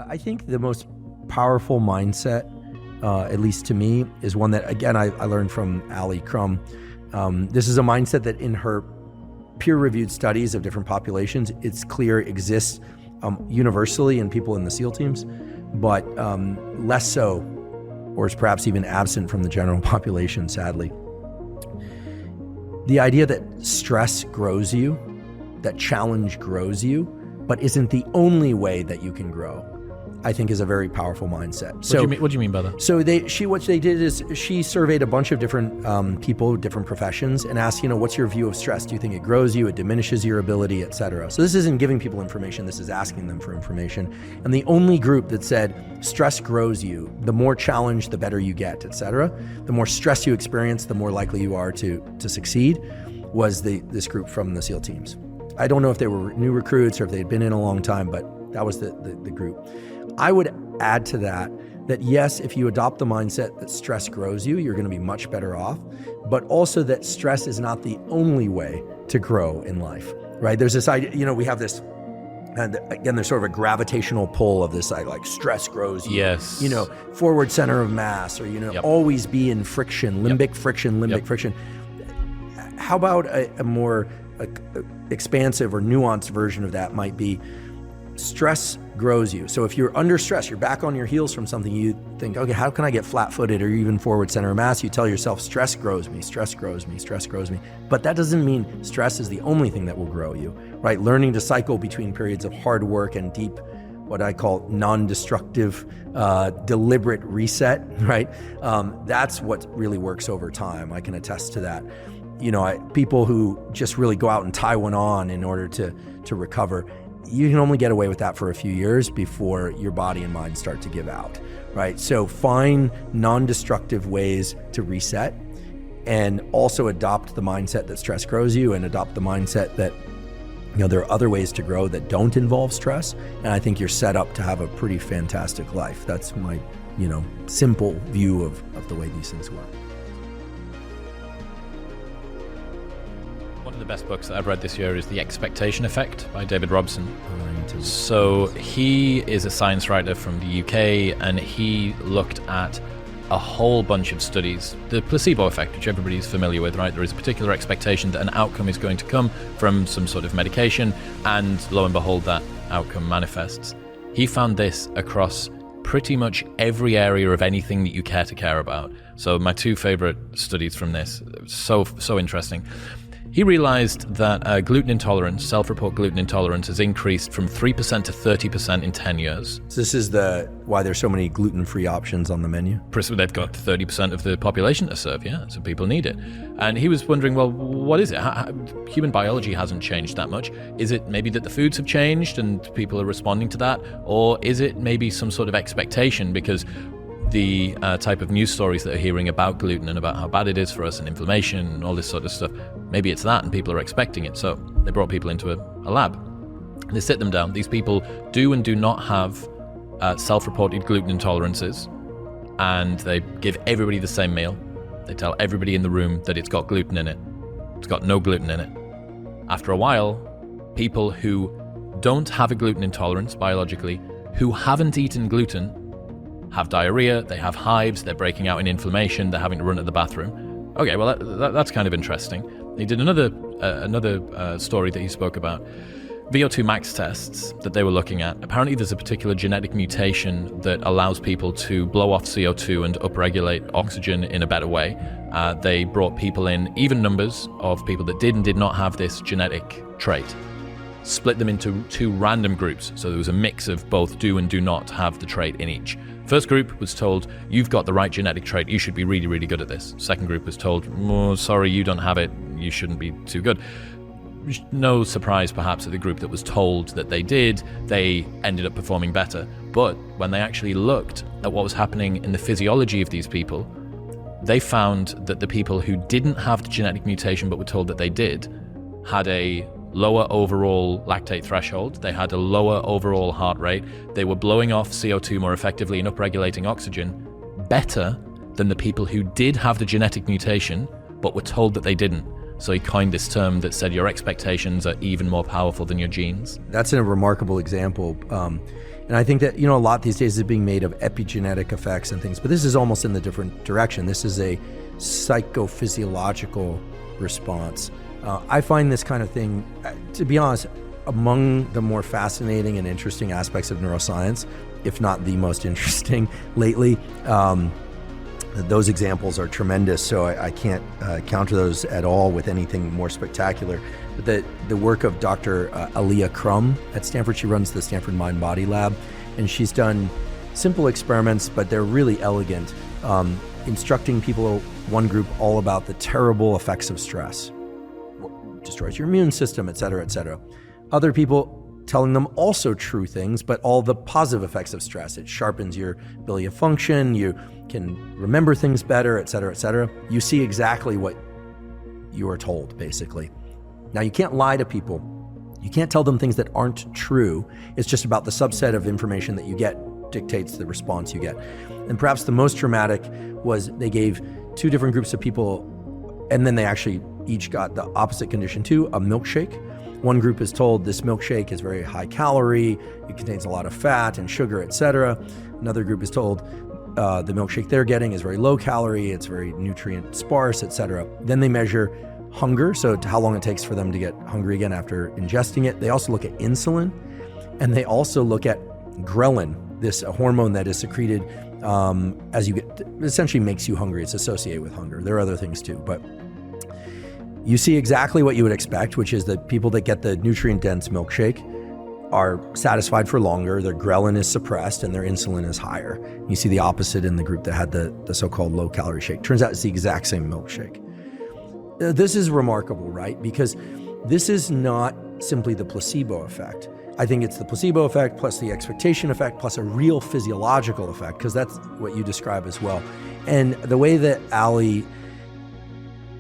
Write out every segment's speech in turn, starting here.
I think the most powerful mindset, at least to me, is one that, again, I learned from Ali Crum. This is a mindset that in her peer-reviewed studies of different populations, it's clear exists universally in people in the SEAL teams, but less so, or is perhaps even absent from the general population, sadly. The idea that stress grows you, that challenge grows you, but isn't the only way that you can grow, I think is a very powerful mindset. What do you mean by that? So what they did is she surveyed a bunch of different people, different professions, and asked, what's your view of stress? Do you think it grows you, it diminishes your ability, et cetera? So this isn't giving people information, this is asking them for information. And the only group that said stress grows you, the more challenged, the better you get, et cetera. The more stress you experience, the more likely you are to succeed, was this group from the SEAL teams. I don't know if they were new recruits or if they had been in a long time, but that was the group. I would add to that yes, if you adopt the mindset that stress grows you, you're going to be much better off, but also that stress is not the only way to grow in life, right? There's this idea, we have this, and again, there's sort of a gravitational pull of this, like stress grows you. Yes. Forward center of mass, or, Yep. always be in friction, limbic friction. How about a more expansive or nuanced version of that might be stress grows you. So if you're under stress, you're back on your heels from something, you think, okay, how can I get flat-footed or even forward center of mass? You tell yourself, stress grows me, stress grows me, stress grows me. But that doesn't mean stress is the only thing that will grow you, right? Learning to cycle between periods of hard work and deep, what I call non-destructive, deliberate reset, right? That's what really works over time. I can attest to that. People who just really go out and tie one on in order to recover, you can only get away with that for a few years before your body and mind start to give out, right? So find non-destructive ways to reset, and also adopt the mindset that stress grows you, and adopt the mindset that there are other ways to grow that don't involve stress. And I think you're set up to have a pretty fantastic life. That's my, simple view of the way these things work. One of the best books that I've read this year is The Expectation Effect by David Robson. So he is a science writer from the UK, and he looked at a whole bunch of studies. The placebo effect, which everybody's familiar with, right? There is a particular expectation that an outcome is going to come from some sort of medication, and lo and behold, that outcome manifests. He found this across pretty much every area of anything that you care about. So my two favorite studies from this, so interesting. He realized that gluten intolerance, self-report gluten intolerance, has increased from 3% to 30% in 10 years. So this is why there's so many gluten-free options on the menu? They've got 30% of the population to serve, yeah, so people need it. And he was wondering, well, what is it? Human biology hasn't changed that much. Is it maybe that the foods have changed and people are responding to that? Or is it maybe some sort of expectation? Because the type of news stories that are hearing about gluten and about how bad it is for us and inflammation and all this sort of stuff, maybe it's that and people are expecting it. So they brought people into a lab. And they sit them down. These people do and do not have self-reported gluten intolerances, and they give everybody the same meal. They tell everybody in the room that it's got gluten in it. It's got no gluten in it. After a while, people who don't have a gluten intolerance biologically, who haven't eaten gluten, have diarrhea, they have hives, they're breaking out in inflammation, they're having to run to the bathroom. Okay, well, that's kind of interesting. He did another story that he spoke about. VO2 max tests that they were looking at. Apparently there's a particular genetic mutation that allows people to blow off CO2 and upregulate oxygen in a better way. They brought people in, even numbers of people that did and did not have this genetic trait. Split them into two random groups. So there was a mix of both do and do not have the trait in each. First group was told, you've got the right genetic trait, you should be really, really good at this. Second group was told, oh, sorry, you don't have it, you shouldn't be too good. No surprise perhaps at the group that was told that they did, they ended up performing better. But when they actually looked at what was happening in the physiology of these people, they found that the people who didn't have the genetic mutation but were told that they did, had a lower overall lactate threshold, they had a lower overall heart rate, they were blowing off CO2 more effectively and upregulating oxygen better than the people who did have the genetic mutation but were told that they didn't. So he coined this term that said your expectations are even more powerful than your genes. That's a remarkable example. And I think that, a lot these days is being made of epigenetic effects and things, but this is almost in the different direction. This is a psychophysiological response. I find this kind of thing, to be honest, among the more fascinating and interesting aspects of neuroscience, if not the most interesting lately. Those examples are tremendous, so I can't counter those at all with anything more spectacular. But the work of Dr. Aaliyah Crum at Stanford, she runs the Stanford Mind Body Lab, and she's done simple experiments, but they're really elegant, instructing people, one group, all about the terrible effects of stress. It destroys your immune system, et cetera, et cetera. Other people telling them also true things, but all the positive effects of stress. It sharpens your ability to function, you can remember things better, et cetera, et cetera. You see exactly what you are told, basically. Now, you can't lie to people. You can't tell them things that aren't true. It's just about the subset of information that you get dictates the response you get. And perhaps the most dramatic was they gave two different groups of people, and then they actually each got the opposite condition too, a milkshake. One group is told this milkshake is very high calorie, it contains a lot of fat and sugar, etc. Another group is told the milkshake they're getting is very low calorie, it's very nutrient sparse, etc. Then they measure hunger, so how long it takes for them to get hungry again after ingesting it. They also look at insulin, and they also look at ghrelin, this hormone that is secreted as you get, essentially makes you hungry. It's associated with hunger. There are other things too, but you see exactly what you would expect, which is that people that get the nutrient-dense milkshake are satisfied for longer, their ghrelin is suppressed, and their insulin is higher. You see the opposite in the group that had the so-called low-calorie shake. Turns out it's the exact same milkshake. This is remarkable, right? Because this is not simply the placebo effect. I think it's the placebo effect plus the expectation effect plus a real physiological effect, because that's what you describe as well. And the way that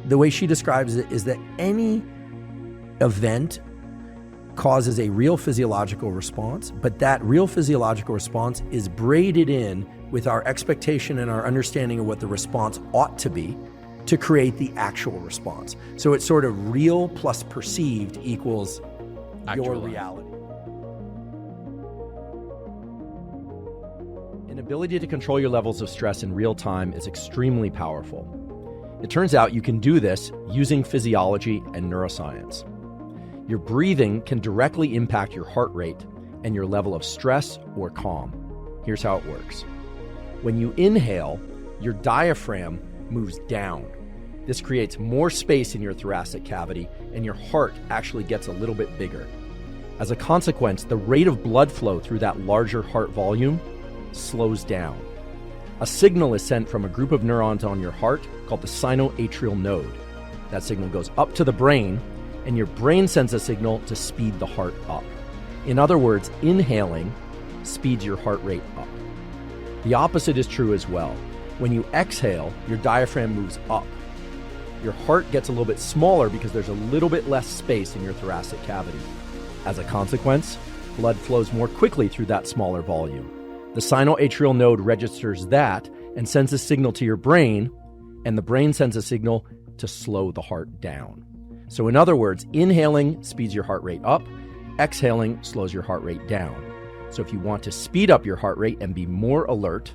the way she describes it is that any event causes a real physiological response, but that real physiological response is braided in with our expectation and our understanding of what the response ought to be to create the actual response. So it's sort of real plus perceived equals your reality. An ability to control your levels of stress in real time is extremely powerful. It turns out you can do this using physiology and neuroscience. Your breathing can directly impact your heart rate and your level of stress or calm. Here's how it works. When you inhale, your diaphragm moves down. This creates more space in your thoracic cavity, and your heart actually gets a little bit bigger. As a consequence, the rate of blood flow through that larger heart volume slows down. A signal is sent from a group of neurons on your heart called the sinoatrial node. That signal goes up to the brain, and your brain sends a signal to speed the heart up. In other words, inhaling speeds your heart rate up. The opposite is true as well. When you exhale, your diaphragm moves up. Your heart gets a little bit smaller because there's a little bit less space in your thoracic cavity. As a consequence, blood flows more quickly through that smaller volume. The sinoatrial node registers that and sends a signal to your brain, and the brain sends a signal to slow the heart down. So in other words, inhaling speeds your heart rate up, exhaling slows your heart rate down. So if you want to speed up your heart rate and be more alert,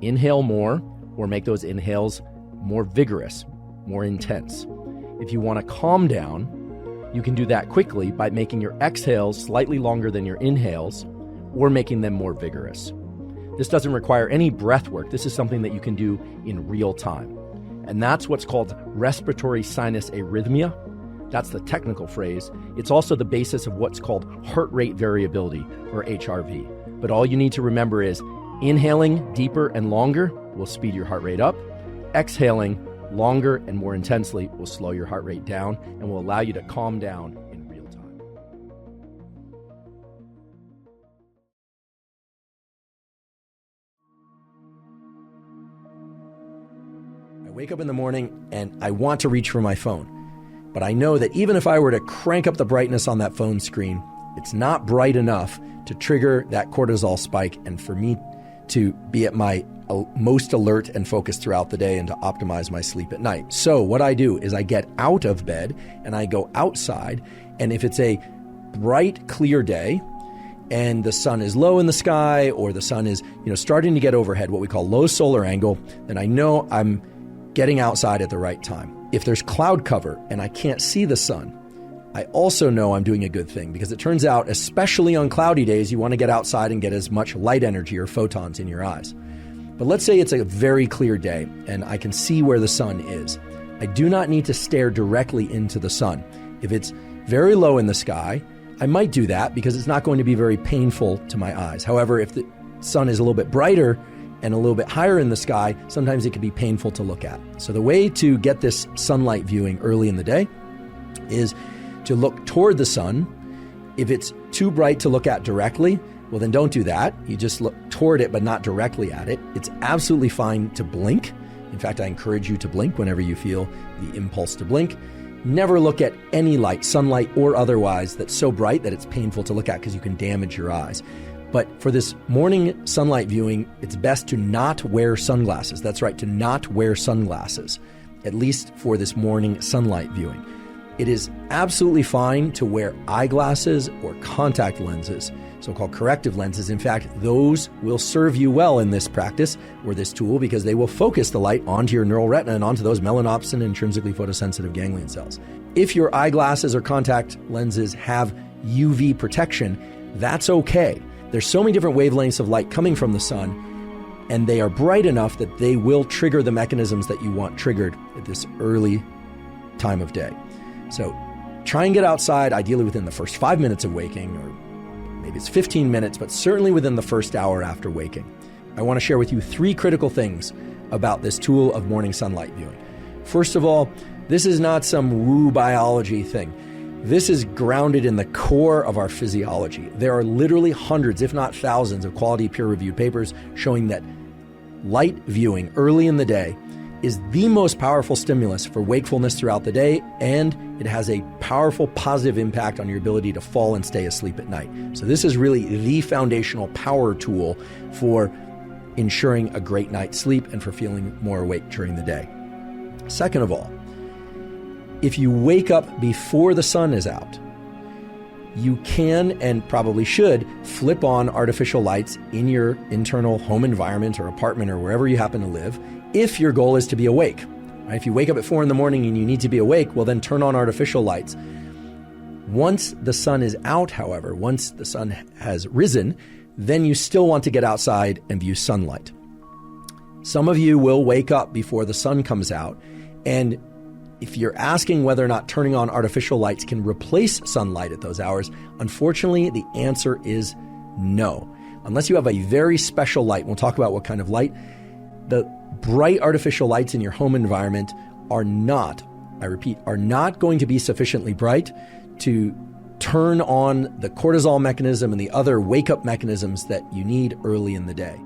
inhale more or make those inhales more vigorous, more intense. If you want to calm down, you can do that quickly by making your exhales slightly longer than your inhales or making them more vigorous. This doesn't require any breath work. This is something that you can do in real time. And that's what's called respiratory sinus arrhythmia. That's the technical phrase. It's also the basis of what's called heart rate variability, or HRV. But all you need to remember is inhaling deeper and longer will speed your heart rate up. Exhaling longer and more intensely will slow your heart rate down and will allow you to calm down in real time. I wake up in the morning and I want to reach for my phone. But I know that even if I were to crank up the brightness on that phone screen, it's not bright enough to trigger that cortisol spike and for me to be at my most alert and focused throughout the day and to optimize my sleep at night. So what I do is I get out of bed and I go outside, and if it's a bright, clear day and the sun is low in the sky, or the sun is, starting to get overhead, what we call low solar angle, then I know I'm getting outside at the right time. If there's cloud cover and I can't see the sun, I also know I'm doing a good thing, because it turns out, especially on cloudy days, you want to get outside and get as much light energy or photons in your eyes. But let's say it's a very clear day and I can see where the sun is. I do not need to stare directly into the sun. If it's very low in the sky, I might do that because it's not going to be very painful to my eyes. However, if the sun is a little bit brighter and a little bit higher in the sky, sometimes it can be painful to look at. So the way to get this sunlight viewing early in the day is to look toward the sun. If it's too bright to look at directly, well, then don't do that. You just look toward it, but not directly at it. It's absolutely fine to blink. In fact, I encourage you to blink whenever you feel the impulse to blink. Never look at any light, sunlight or otherwise, that's so bright that it's painful to look at, because you can damage your eyes. But for this morning sunlight viewing, it's best to not wear sunglasses. That's right, to not wear sunglasses, at least for this morning sunlight viewing. It is absolutely fine to wear eyeglasses or contact lenses, so-called corrective lenses. In fact, those will serve you well in this practice or this tool, because they will focus the light onto your neural retina and onto those melanopsin intrinsically photosensitive ganglion cells. If your eyeglasses or contact lenses have UV protection, that's okay. There's so many different wavelengths of light coming from the sun, and they are bright enough that they will trigger the mechanisms that you want triggered at this early time of day. So try and get outside, ideally within the first 5 minutes of waking, or maybe it's 15 minutes, but certainly within the first hour after waking. I want to share with you 3 critical things about this tool of morning sunlight viewing. First of all, this is not some woo biology thing. This is grounded in the core of our physiology. There are literally hundreds, if not thousands, of quality peer-reviewed papers showing that light viewing early in the day is the most powerful stimulus for wakefulness throughout the day, and it has a powerful positive impact on your ability to fall and stay asleep at night. So this is really the foundational power tool for ensuring a great night's sleep and for feeling more awake during the day. Second of all, if you wake up before the sun is out, you can and probably should flip on artificial lights in your internal home environment or apartment or wherever you happen to live, if your goal is to be awake. Right? If you wake up at 4 a.m. and you need to be awake, well, then turn on artificial lights. Once the sun is out, however, once the sun has risen, then you still want to get outside and view sunlight. Some of you will wake up before the sun comes out, and if you're asking whether or not turning on artificial lights can replace sunlight at those hours, unfortunately, the answer is no. Unless you have a very special light, we'll talk about what kind of light, the bright artificial lights in your home environment are not, I repeat, are not going to be sufficiently bright to turn on the cortisol mechanism and the other wake-up mechanisms that you need early in the day.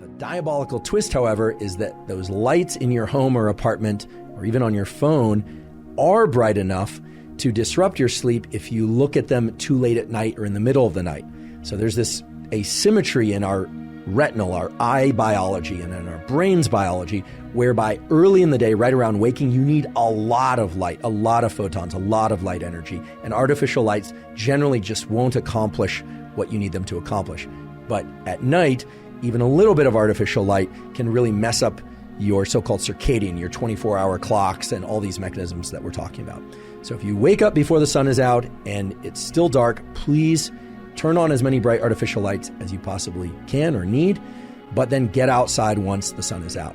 The diabolical twist, however, is that those lights in your home or apartment, or even on your phone, are bright enough to disrupt your sleep if you look at them too late at night or in the middle of the night. So there's this asymmetry in our retinal, our eye biology, and in our brain's biology, whereby early in the day, right around waking, you need a lot of light, a lot of photons, a lot of light energy. And artificial lights generally just won't accomplish what you need them to accomplish. But at night, even a little bit of artificial light can really mess up your so-called circadian, your 24-hour clocks, and all these mechanisms that we're talking about. So if you wake up before the sun is out and it's still dark, please turn on as many bright artificial lights as you possibly can or need, but then get outside once the sun is out.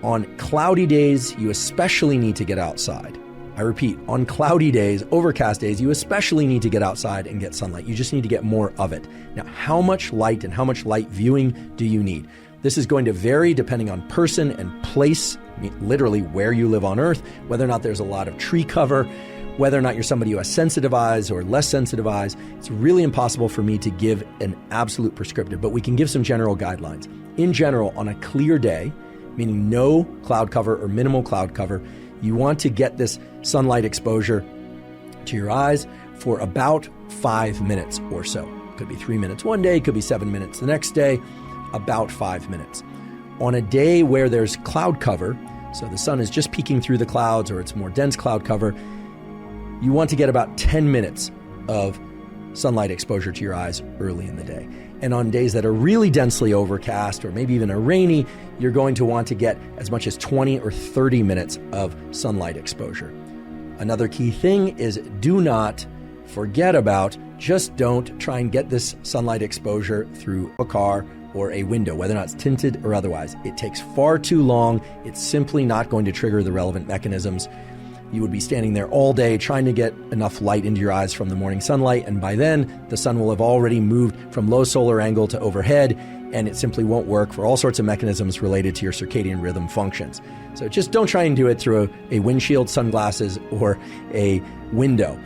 On cloudy days, you especially need to get outside. I repeat, on cloudy days, overcast days, you especially need to get outside and get sunlight. You just need to get more of it. Now, how much light and how much light viewing do you need? This is going to vary depending on person and place, literally where you live on Earth, whether or not there's a lot of tree cover, whether or not you're somebody who has sensitive eyes or less sensitive eyes. It's really impossible for me to give an absolute prescriptive, but we can give some general guidelines. In general, on a clear day, meaning no cloud cover or minimal cloud cover, you want to get this sunlight exposure to your eyes for about 5 minutes or so. Could be 3 minutes one day, could be 7 minutes the next day, about 5 minutes. On a day where there's cloud cover, so the sun is just peeking through the clouds or it's more dense cloud cover, you want to get about 10 minutes of sunlight exposure to your eyes early in the day. And on days that are really densely overcast or maybe even are rainy, you're going to want to get as much as 20 or 30 minutes of sunlight exposure. Another key thing is do not forget about, just don't try and get this sunlight exposure through a car or a window, whether or not it's tinted or otherwise. It takes far too long. It's simply not going to trigger the relevant mechanisms. You would be standing there all day trying to get enough light into your eyes from the morning sunlight, and by then the sun will have already moved from low solar angle to overhead, and it simply won't work for all sorts of mechanisms related to your circadian rhythm functions. So just don't try and do it through a windshield, sunglasses, or a window.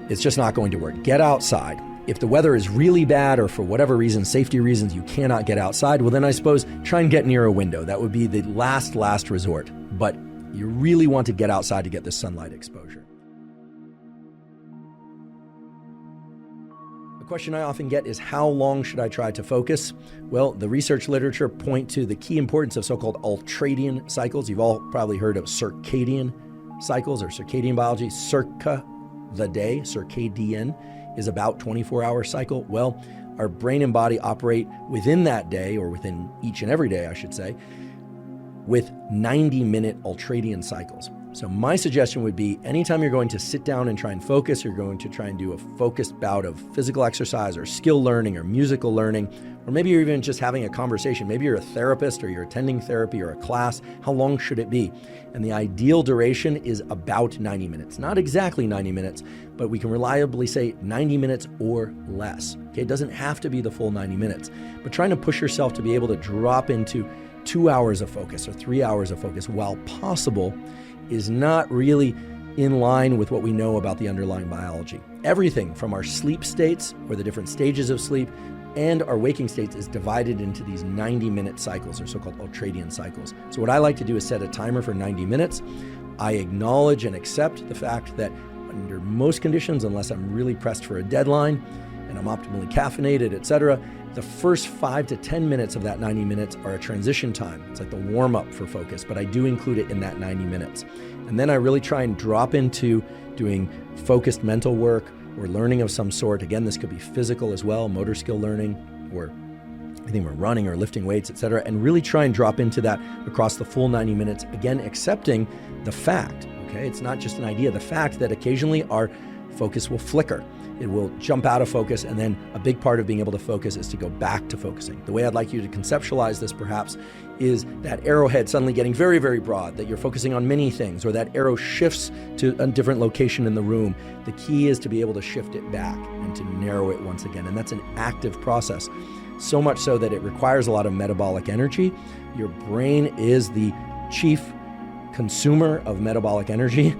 It's just not going to work. Get outside. If the weather is really bad or for whatever reason, safety reasons, you cannot get outside, well then I suppose try and get near a window. That would be the last resort. But you really want to get outside to get this sunlight exposure. A question I often get is, how long should I try to focus? Well, the research literature point to the key importance of so-called ultradian cycles. You've all probably heard of circadian cycles or circadian biology. Circa, the day, circadian, is about 24-hour cycle. Well, our brain and body operate within that day, or within each and every day, I should say, with 90-minute ultradian cycles. So my suggestion would be, anytime you're going to sit down and try and focus, you're going to try and do a focused bout of physical exercise or skill learning or musical learning, or maybe you're even just having a conversation. Maybe you're a therapist or you're attending therapy or a class. How long should it be? And the ideal duration is about 90 minutes. Not exactly 90 minutes, but we can reliably say 90 minutes or less. Okay, it doesn't have to be the full 90 minutes, but trying to push yourself to be able to drop into 2 hours of focus or 3 hours of focus while possible is not really in line with what we know about the underlying biology. Everything from our sleep states, or the different stages of sleep, and our waking states is divided into these 90-minute cycles, or so-called ultradian cycles. So what I like to do is set a timer for 90 minutes. I acknowledge and accept the fact that under most conditions, unless I'm really pressed for a deadline and I'm optimally caffeinated, etc., the first 5 to 10 minutes of that 90 minutes are a transition time. It's like the warm-up for focus, but I do include it in that 90 minutes. And then I really try and drop into doing focused mental work or learning of some sort. Again, this could be physical as well, motor skill learning, or anything we're running or lifting weights, etc., and really try and drop into that across the full 90 minutes. Again, accepting the fact, okay, it's not just an idea, the fact that occasionally our focus will flicker. It will jump out of focus, and then a big part of being able to focus is to go back to focusing. The way I'd like you to conceptualize this perhaps is that arrowhead suddenly getting very, very broad, that you're focusing on many things, or that arrow shifts to a different location in the room. The key is to be able to shift it back and to narrow it once again, and that's an active process. So much so that it requires a lot of metabolic energy. Your brain is the chief consumer of metabolic energy.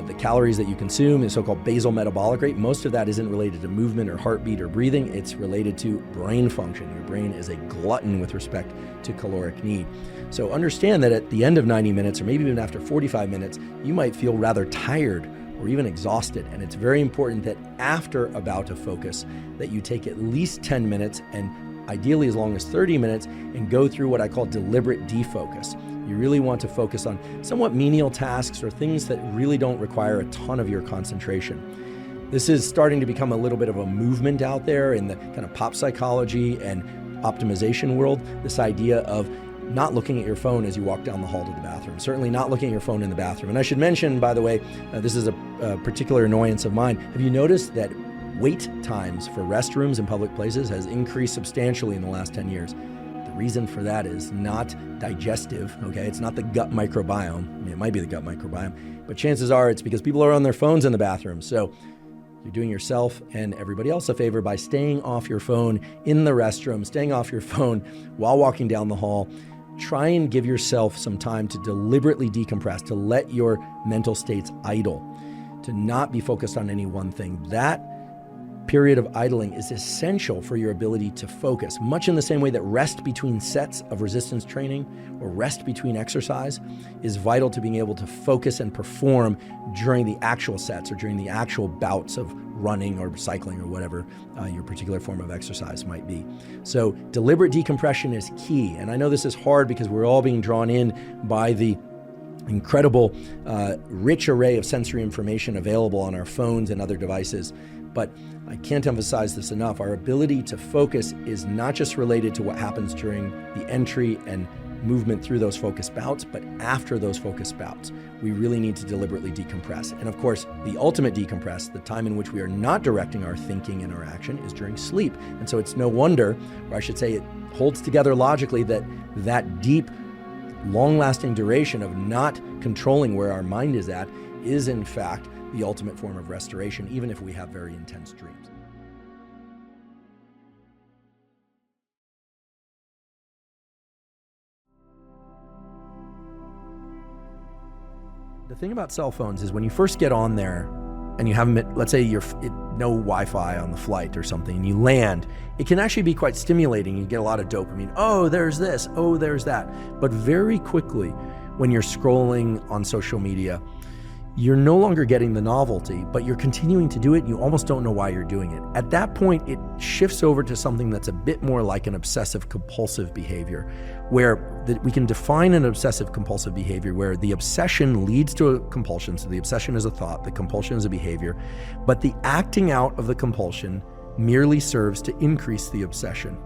The calories that you consume is so-called basal metabolic rate. Most of that isn't related to movement or heartbeat or breathing. It's related to brain function. Your brain is a glutton with respect to caloric need. So understand that at the end of 90 minutes, or maybe even after 45 minutes, you might feel rather tired or even exhausted. And it's very important that after a bout of focus, that you take at least 10 minutes, and ideally as long as 30 minutes, and go through what I call deliberate defocus. You really want to focus on somewhat menial tasks or things that really don't require a ton of your concentration. This is starting to become a little bit of a movement out there in the kind of pop psychology and optimization world, this idea of not looking at your phone as you walk down the hall to the bathroom, certainly not looking at your phone in the bathroom. And I should mention, by the way, this is a particular annoyance of mine. Have you noticed that wait times for restrooms in public places has increased substantially in the last 10 years? The reason for that is not digestive, okay? It's not the gut microbiome. I mean, it might be the gut microbiome, but chances are it's because people are on their phones in the bathroom. So you're doing yourself and everybody else a favor by staying off your phone in the restroom, staying off your phone while walking down the hall. Try and give yourself some time to deliberately decompress, to let your mental states idle, to not be focused on any one thing. That period of idling is essential for your ability to focus, much in the same way that rest between sets of resistance training or rest between exercise is vital to being able to focus and perform during the actual sets or during the actual bouts of running or cycling or whatever your particular form of exercise might be. So deliberate decompression is key. And I know this is hard because we're all being drawn in by the incredible, rich array of sensory information available on our phones and other devices. But I can't emphasize this enough. Our ability to focus is not just related to what happens during the entry and movement through those focus bouts, but after those focus bouts, we really need to deliberately decompress. And of course, the ultimate decompress, the time in which we are not directing our thinking and our action, is during sleep. And so it's no wonder, or I should say it holds together logically, that deep, long-lasting duration of not controlling where our mind is at is in fact the ultimate form of restoration, even if we have very intense dreams. The thing about cell phones is when you first get on there and you haven't, let's say no Wi-Fi on the flight or something, and you land, it can actually be quite stimulating. You get a lot of dopamine. Oh, there's this. Oh, there's that. But very quickly, when you're scrolling on social media, you're no longer getting the novelty, but you're continuing to do it and you almost don't know why you're doing it. At that point, it shifts over to something that's a bit more like an obsessive compulsive behavior, where we can define an obsessive compulsive behavior where the obsession leads to a compulsion. So the obsession is a thought, the compulsion is a behavior, but the acting out of the compulsion merely serves to increase the obsession.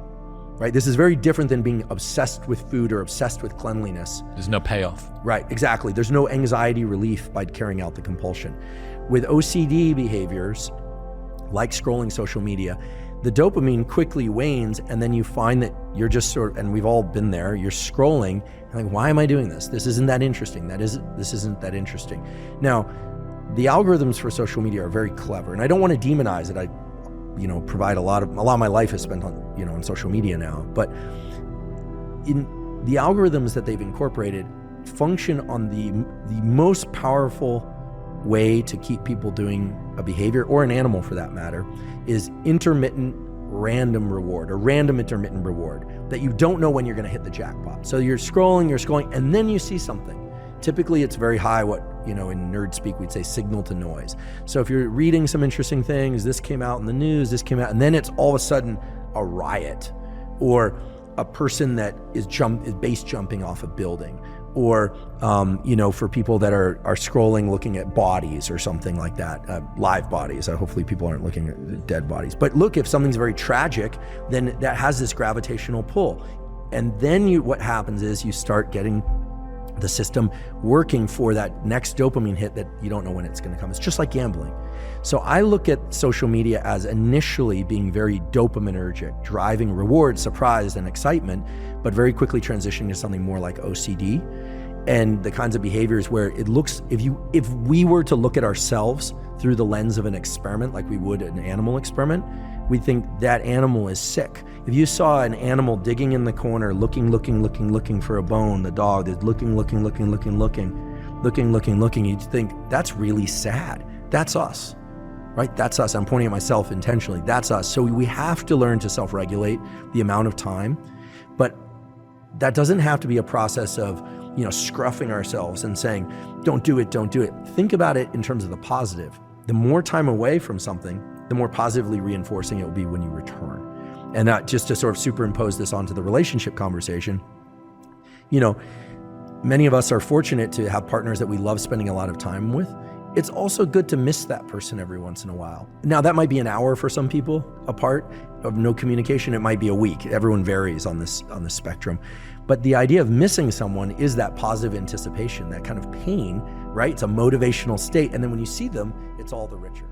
Right? This is very different than being obsessed with food or obsessed with cleanliness. There's no payoff. Right, exactly. There's no anxiety relief by carrying out the compulsion. With OCD behaviors, like scrolling social media, the dopamine quickly wanes, and then you find that you're just and we've all been there, you're scrolling, and like, why am I doing this? This isn't that interesting. This isn't that interesting. Now, the algorithms for social media are very clever, and I don't want to demonize it. I provide a lot of my life is spent on, on social media now, but in the algorithms that they've incorporated function on the most powerful way to keep people doing a behavior, or an animal for that matter, is intermittent random reward, or random intermittent reward, that you don't know when you're going to hit the jackpot. So you're scrolling, and then you see something. Typically it's very high, what, in nerd speak, we'd say signal to noise. So if you're reading some interesting things, this came out in the news, and then it's all of a sudden a riot, or a person that is base jumping off a building, or, for people that are scrolling, looking at bodies or something like that, live bodies. Hopefully people aren't looking at dead bodies. But look, if something's very tragic, then that has this gravitational pull. And then what happens is you start getting the system working for that next dopamine hit that you don't know when it's going to come. It's just like gambling. So I look at social media as initially being very dopaminergic, driving reward, surprise, and excitement, but very quickly transitioning to something more like OCD and the kinds of behaviors where it looks, if we were to look at ourselves through the lens of an experiment, like we would an animal experiment, we think that animal is sick. If you saw an animal digging in the corner, looking for a bone, the dog is looking, you'd think, that's really sad. That's us, right? That's us. I'm pointing at myself intentionally. That's us. So we have to learn to self-regulate the amount of time, but that doesn't have to be a process of, scruffing ourselves and saying, don't do it. Think about it in terms of the positive. The more time away from something, the more positively reinforcing it will be when you return. And just to sort of superimpose this onto the relationship conversation, many of us are fortunate to have partners that we love spending a lot of time with. It's also good to miss that person every once in a while. Now, that might be an hour for some people apart of no communication. It might be a week. Everyone varies on this spectrum. But the idea of missing someone is that positive anticipation, that kind of pain, right? It's a motivational state. And then when you see them, it's all the richer.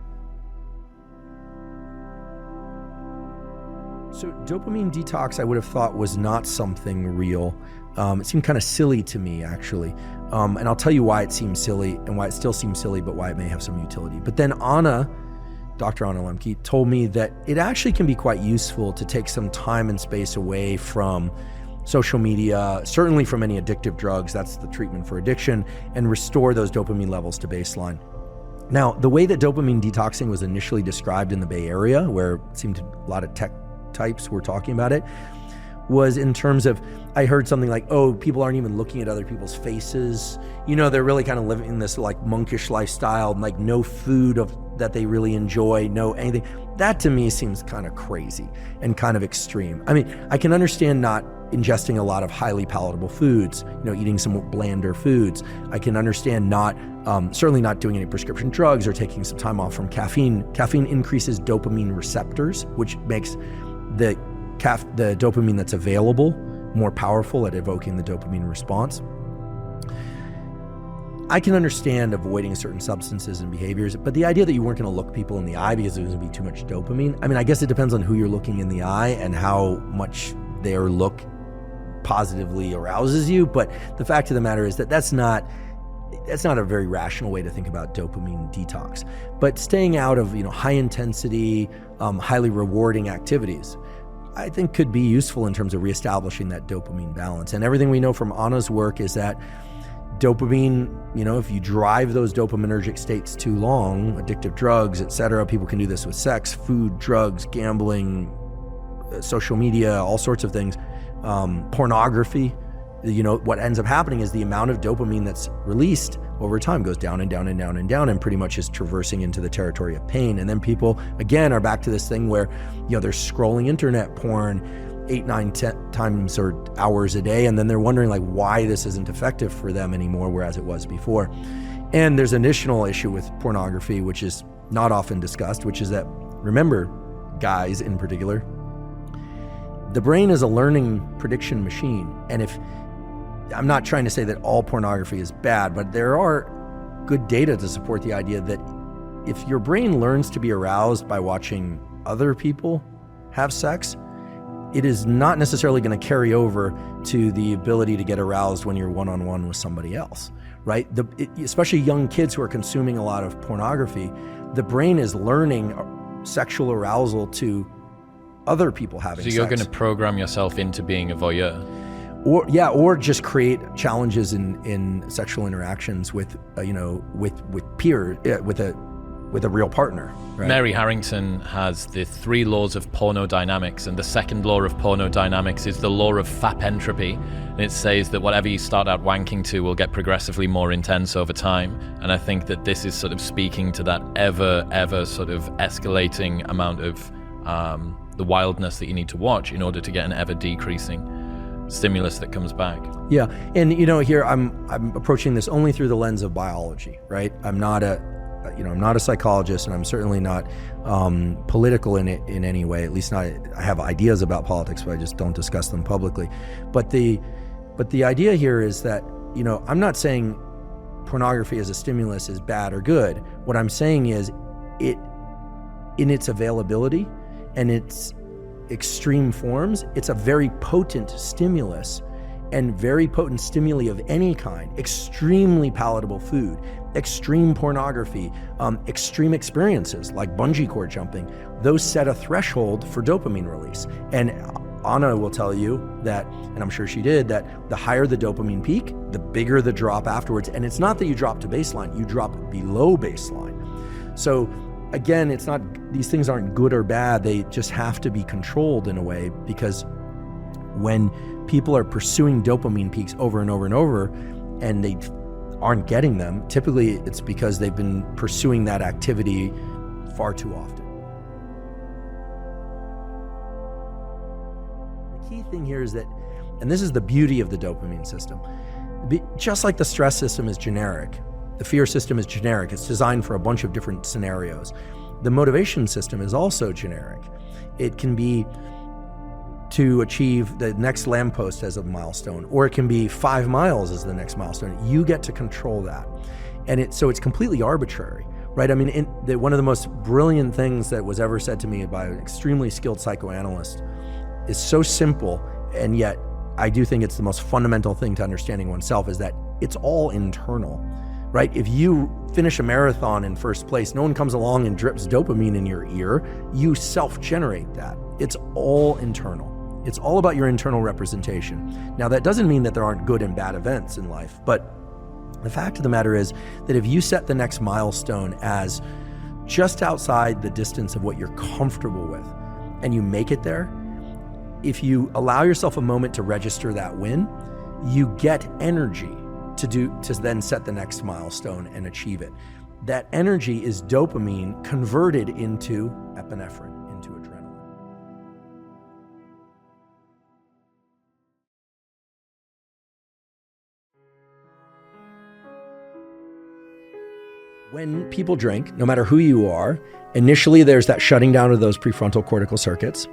So dopamine detox, I would have thought, was not something real. It seemed kind of silly to me, actually. And I'll tell you why it seems silly and why it still seems silly, but why it may have some utility. But then Dr. Anna Lemke, told me that it actually can be quite useful to take some time and space away from social media, certainly from any addictive drugs. That's the treatment for addiction, and restore those dopamine levels to baseline. Now, the way that dopamine detoxing was initially described in the Bay Area, where it seemed a lot of tech types were talking about it, was in terms of, I heard something like, people aren't even looking at other people's faces. They're really kind of living in this like monkish lifestyle, like no food of that they really enjoy, know anything. That to me seems kind of crazy and kind of extreme. I mean, I can understand not ingesting a lot of highly palatable foods, eating some blander foods. I can understand certainly not doing any prescription drugs or taking some time off from caffeine. Caffeine increases dopamine receptors, which makes the dopamine that's available more powerful at evoking the dopamine response. I can understand avoiding certain substances and behaviors, but the idea that you weren't going to look people in the eye because there's going to be too much dopamine, I mean, I guess it depends on who you're looking in the eye and how much their look positively arouses you. But the fact of the matter is that that's not a very rational way to think about dopamine detox. But staying out of high intensity, highly rewarding activities, I think could be useful in terms of reestablishing that dopamine balance. And everything we know from Anna's work is that dopamine, if you drive those dopaminergic states too long, addictive drugs, etc., people can do this with sex, food, drugs, gambling, social media, all sorts of things, pornography. What ends up happening is the amount of dopamine that's released over time goes down and down and down and down, and pretty much is traversing into the territory of pain. And then people, again, are back to this thing where, they're scrolling internet porn 8, 9, 10 times or hours a day, and then they're wondering why this isn't effective for them anymore, whereas it was before. And there's an additional issue with pornography, which is not often discussed, which is that, remember, guys in particular, the brain is a learning prediction machine. And I'm not trying to say that all pornography is bad, but there are good data to support the idea that if your brain learns to be aroused by watching other people have sex, it is not necessarily going to carry over to the ability to get aroused when you're one-on-one with somebody else, right? Especially young kids who are consuming a lot of pornography, the brain is learning sexual arousal to other people having sex. So you're going to program yourself into being a voyeur? Or just create challenges in sexual interactions with a real partner. Right? Mary Harrington has the 3 laws of pornodynamics, and the second law of pornodynamics is the law of FAP entropy. And it says that whatever you start out wanking to will get progressively more intense over time. And I think that this is sort of speaking to that ever sort of escalating amount of the wildness that you need to watch in order to get an ever decreasing stimulus that comes back. Yeah, and here I'm approaching this only through the lens of biology, right? I'm not a psychologist, and I'm certainly not political in any way. At least not. I have ideas about politics, but I just don't discuss them publicly. But the idea here is that I'm not saying pornography as a stimulus is bad or good. What I'm saying is it, in its availability and its extreme forms, it's a very potent stimulus, and very potent stimuli of any kind, extremely palatable food, extreme pornography, extreme experiences like bungee cord jumping, those set a threshold for dopamine release. And Anna will tell you that, and I'm sure she did, that the higher the dopamine peak, the bigger the drop afterwards. And it's not that you drop to baseline, you drop below baseline. So again, it's not, these things aren't good or bad, they just have to be controlled in a way, because when people are pursuing dopamine peaks over and over and over and they aren't getting them, typically it's because they've been pursuing that activity far too often. The key thing here is that, and this is the beauty of the dopamine system, just like the stress system is generic, the fear system is generic, it's designed for a bunch of different scenarios. The motivation system is also generic. It can be to achieve the next lamppost as a milestone, or it can be 5 miles as the next milestone. You get to control that. And so it's completely arbitrary, right? I mean, one of the most brilliant things that was ever said to me by an extremely skilled psychoanalyst is so simple, and yet I do think it's the most fundamental thing to understanding oneself, is that it's all internal, right? If you finish a marathon in first place, no one comes along and drips dopamine in your ear. You self-generate that. It's all internal. It's all about your internal representation. Now, that doesn't mean that there aren't good and bad events in life, but the fact of the matter is that if you set the next milestone as just outside the distance of what you're comfortable with, and you make it there, if you allow yourself a moment to register that win, you get energy to then set the next milestone and achieve it. that energy is dopamine converted into epinephrine, into adrenaline. When people drink, no matter who you are, initially there's that shutting down of those prefrontal cortical circuits.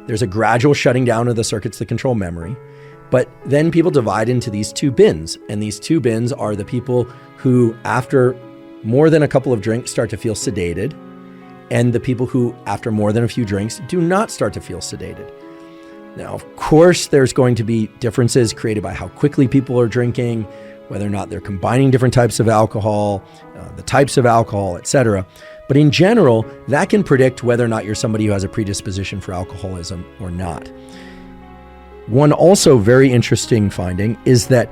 There's a gradual shutting down of the circuits that control memory. But then people divide into these two bins. And these two bins are the people who, after more than a couple of drinks, start to feel sedated, and the people who, after more than a few drinks, do not start to feel sedated. Now, of course, there's going to be differences created by how quickly people are drinking, whether or not they're combining different types of alcohol, the types of alcohol, etc. But in general, that can predict whether or not you're somebody who has a predisposition for alcoholism or not. One also very interesting finding is that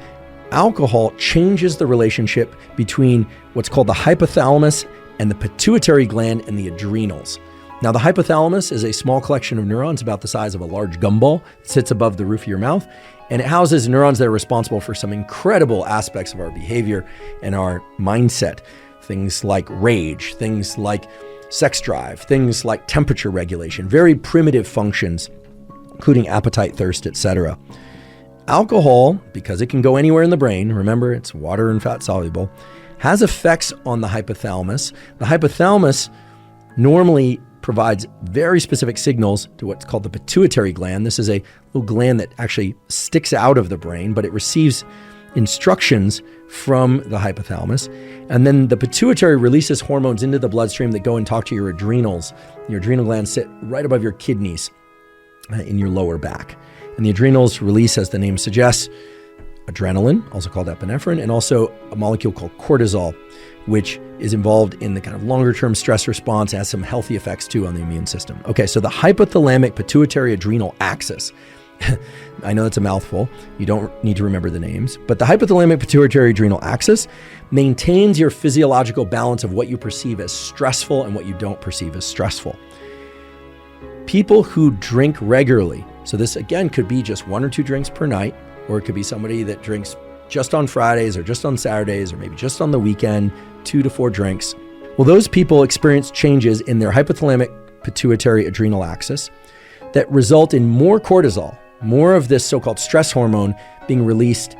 alcohol changes the relationship between what's called the hypothalamus and the pituitary gland and the adrenals. Now, the hypothalamus is a small collection of neurons about the size of a large gumball. It sits above the roof of your mouth, and it houses neurons that are responsible for some incredible aspects of our behavior and our mindset. Things like rage, things like sex drive, things like temperature regulation, very primitive functions, including appetite, thirst, etc. Alcohol, because it can go anywhere in the brain, remember it's water and fat soluble, has effects on the hypothalamus. The hypothalamus normally provides very specific signals to what's called the pituitary gland. This is a little gland that actually sticks out of the brain, but it receives instructions from the hypothalamus. And then the pituitary releases hormones into the bloodstream that go and talk to your adrenals. Your adrenal glands sit right above your kidneys in your lower back. And the adrenals release, as the name suggests, adrenaline, also called epinephrine, and also a molecule called cortisol, which is involved in the kind of longer term stress response, has some healthy effects too on the immune system. Okay, so the hypothalamic pituitary adrenal axis. I know that's a mouthful. You don't need to remember the names, but the hypothalamic pituitary adrenal axis maintains your physiological balance of what you perceive as stressful and what you don't perceive as stressful. People who drink regularly, so this again could be just 1 or 2 drinks per night, or it could be somebody that drinks just on Fridays or just on Saturdays or maybe just on the weekend, 2 to 4 drinks. Well, those people experience changes in their hypothalamic pituitary adrenal axis that result in more cortisol, more of this so-called stress hormone being released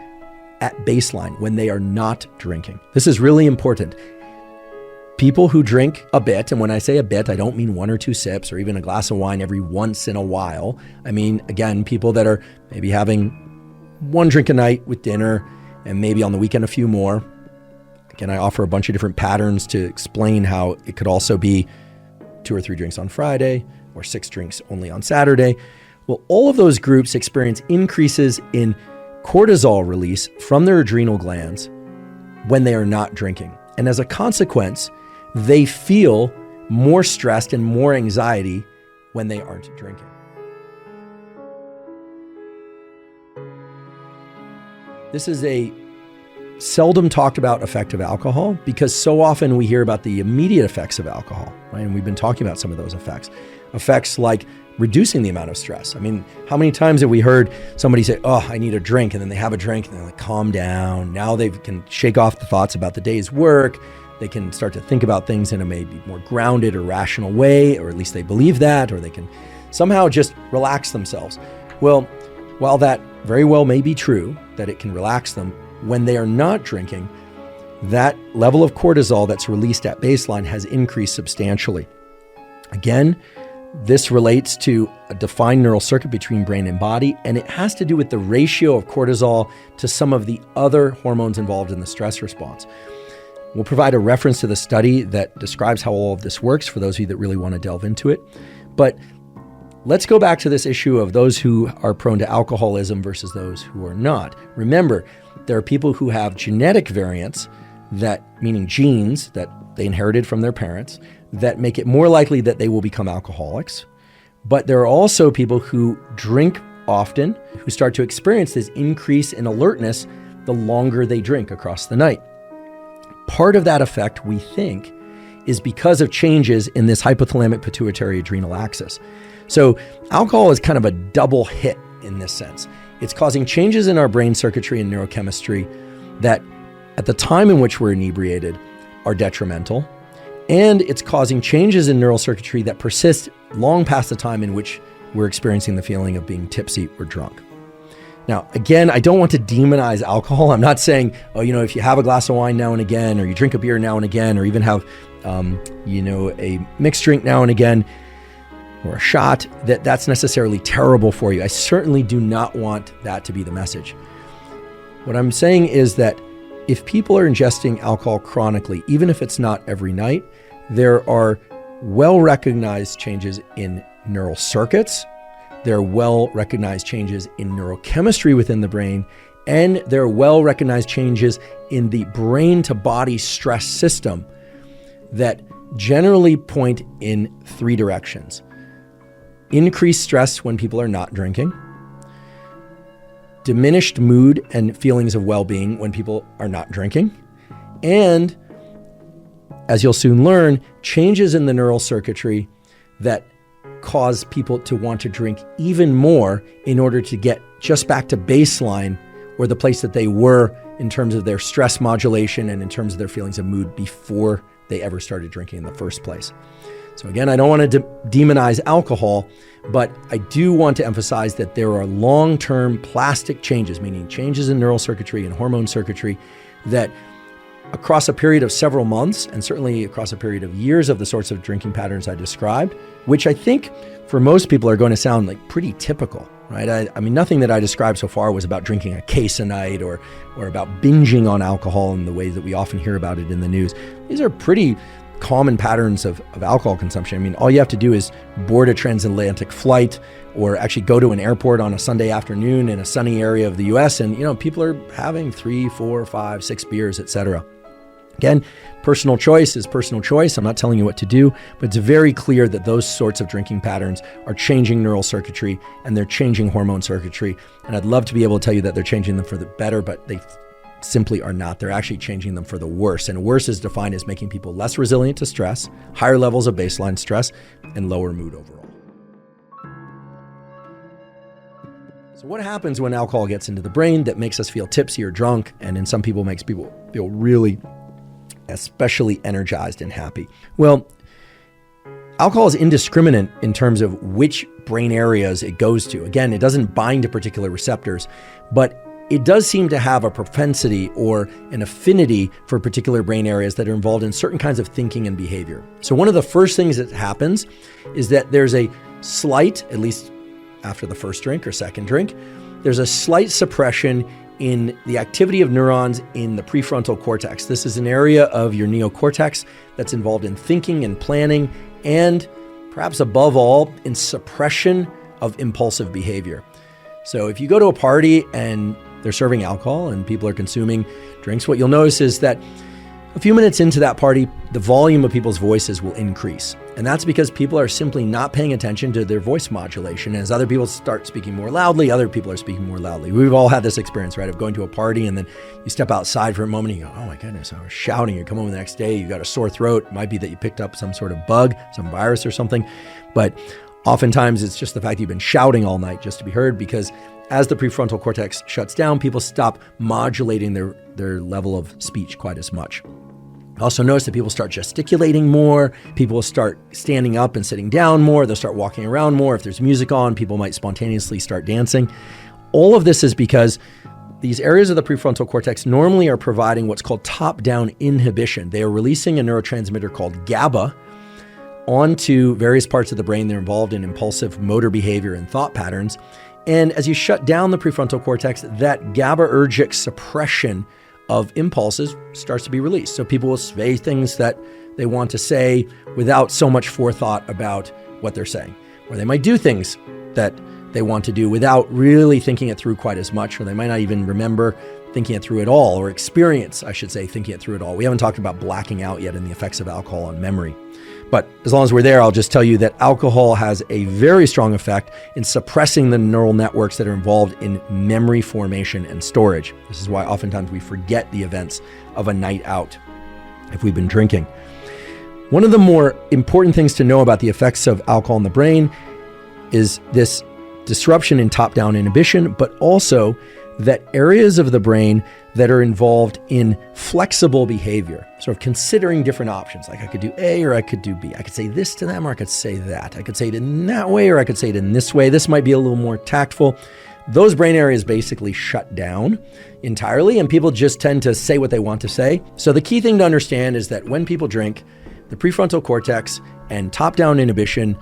at baseline when they are not drinking. This is really important. People who drink a bit, and when I say a bit, I don't mean 1 or 2 sips or even a glass of wine every once in a while. I mean, again, people that are maybe having 1 drink a night with dinner and maybe on the weekend a few more. Again, I offer a bunch of different patterns to explain how it could also be 2 or 3 drinks on Friday or 6 drinks only on Saturday. Well, all of those groups experience increases in cortisol release from their adrenal glands when they are not drinking. And as a consequence, they feel more stressed and more anxiety when they aren't drinking. This is a seldom talked about effect of alcohol because so often we hear about the immediate effects of alcohol, right? And we've been talking about some of those effects. Effects like reducing the amount of stress. I mean, how many times have we heard somebody say, oh, I need a drink, and then they have a drink and they're like, calm down. Now they can shake off the thoughts about the day's work. They can start to think about things in a maybe more grounded or rational way, or at least they believe that, or they can somehow just relax themselves. Well, while that very well may be true, that it can relax them, when they are not drinking, that level of cortisol that's released at baseline has increased substantially. Again, this relates to a defined neural circuit between brain and body, and it has to do with the ratio of cortisol to some of the other hormones involved in the stress response. We'll provide a reference to the study that describes how all of this works for those of you that really want to delve into it. But let's go back to this issue of those who are prone to alcoholism versus those who are not. Remember, there are people who have genetic variants, that meaning genes that they inherited from their parents, that make it more likely that they will become alcoholics. But there are also people who drink often, who start to experience this increase in alertness the longer they drink across the night. Part of that effect, we think, is because of changes in this hypothalamic pituitary adrenal axis. So alcohol is kind of a double hit in this sense. It's causing changes in our brain circuitry and neurochemistry that at the time in which we're inebriated are detrimental, and it's causing changes in neural circuitry that persist long past the time in which we're experiencing the feeling of being tipsy or drunk. Now, again, I don't want to demonize alcohol. I'm not saying, if you have a glass of wine now and again, or you drink a beer now and again, or even have, a mixed drink now and again, or a shot, that's necessarily terrible for you. I certainly do not want that to be the message. What I'm saying is that if people are ingesting alcohol chronically, even if it's not every night, there are well-recognized changes in neural circuits. There are well-recognized changes in neurochemistry within the brain, and there are well-recognized changes in the brain-to-body stress system that generally point in three directions. Increased stress when people are not drinking, diminished mood and feelings of well-being when people are not drinking, and, as you'll soon learn, changes in the neural circuitry that cause people to want to drink even more in order to get just back to baseline, or the place that they were in terms of their stress modulation and in terms of their feelings of mood before they ever started drinking in the first place. So again, I don't want to demonize alcohol, but I do want to emphasize that there are long-term plastic changes, meaning changes in neural circuitry and hormone circuitry, that across a period of several months, and certainly across a period of years, of the sorts of drinking patterns I described, which I think for most people are going to sound like pretty typical, right? I mean, nothing that I described so far was about drinking a case a night or about binging on alcohol in the way that we often hear about it in the news. These are pretty common patterns of alcohol consumption. I mean, all you have to do is board a transatlantic flight or actually go to an airport on a Sunday afternoon in a sunny area of the US, and people are having 3, 4, 5, 6 beers, etc. Again, personal choice is personal choice. I'm not telling you what to do, but it's very clear that those sorts of drinking patterns are changing neural circuitry and they're changing hormone circuitry. And I'd love to be able to tell you that they're changing them for the better, but they simply are not. They're actually changing them for the worse. And worse is defined as making people less resilient to stress, higher levels of baseline stress, and lower mood overall. So what happens when alcohol gets into the brain that makes us feel tipsy or drunk, and in some people makes people feel really especially energized and happy? Well, alcohol is indiscriminate in terms of which brain areas it goes to. Again, it doesn't bind to particular receptors, but it does seem to have a propensity or an affinity for particular brain areas that are involved in certain kinds of thinking and behavior. So one of the first things that happens is that there's a slight, at least after the first drink or second drink, there's a slight suppression in the activity of neurons in the prefrontal cortex. This is an area of your neocortex that's involved in thinking and planning, and perhaps above all, in suppression of impulsive behavior. So if you go to a party and they're serving alcohol and people are consuming drinks, what you'll notice is that a few minutes into that party, the volume of people's voices will increase. And that's because people are simply not paying attention to their voice modulation. As other people start speaking more loudly, other people are speaking more loudly. We've all had this experience, right, of going to a party and then you step outside for a moment and you go, oh my goodness, I was shouting. You come home the next day, you got a sore throat. It might be that you picked up some sort of bug, some virus or something. But oftentimes it's just the fact that you've been shouting all night just to be heard, because as the prefrontal cortex shuts down, people stop modulating their level of speech quite as much. Also notice that people start gesticulating more, people will start standing up and sitting down more, they'll start walking around more. If there's music on, people might spontaneously start dancing. All of this is because these areas of the prefrontal cortex normally are providing what's called top-down inhibition. They are releasing a neurotransmitter called GABA onto various parts of the brain. They're involved in impulsive motor behavior and thought patterns. And as you shut down the prefrontal cortex, that GABAergic suppression of impulses starts to be released. So people will say things that they want to say without so much forethought about what they're saying. Or they might do things that they want to do without really thinking it through quite as much, or they might not even remember thinking it through at all, or experience, I should say, thinking it through at all. We haven't talked about blacking out yet and the effects of alcohol on memory. But as long as we're there, I'll just tell you that alcohol has a very strong effect in suppressing the neural networks that are involved in memory formation and storage. This is why oftentimes we forget the events of a night out if we've been drinking. One of the more important things to know about the effects of alcohol in the brain is this disruption in top-down inhibition, but also that areas of the brain that are involved in flexible behavior, sort of considering different options. Like I could do A or I could do B. I could say this to them or I could say that. I could say it in that way or I could say it in this way. This might be a little more tactful. Those brain areas basically shut down entirely, and people just tend to say what they want to say. So the key thing to understand is that when people drink, the prefrontal cortex and top-down inhibition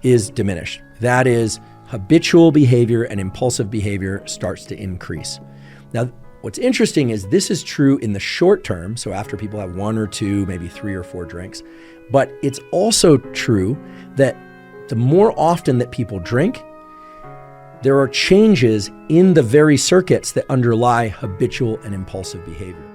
is diminished. That is, habitual behavior and impulsive behavior starts to increase. Now, what's interesting is this is true in the short term, so after people have 1 or 2, maybe 3 or 4 drinks, but it's also true that the more often that people drink, there are changes in the very circuits that underlie habitual and impulsive behavior.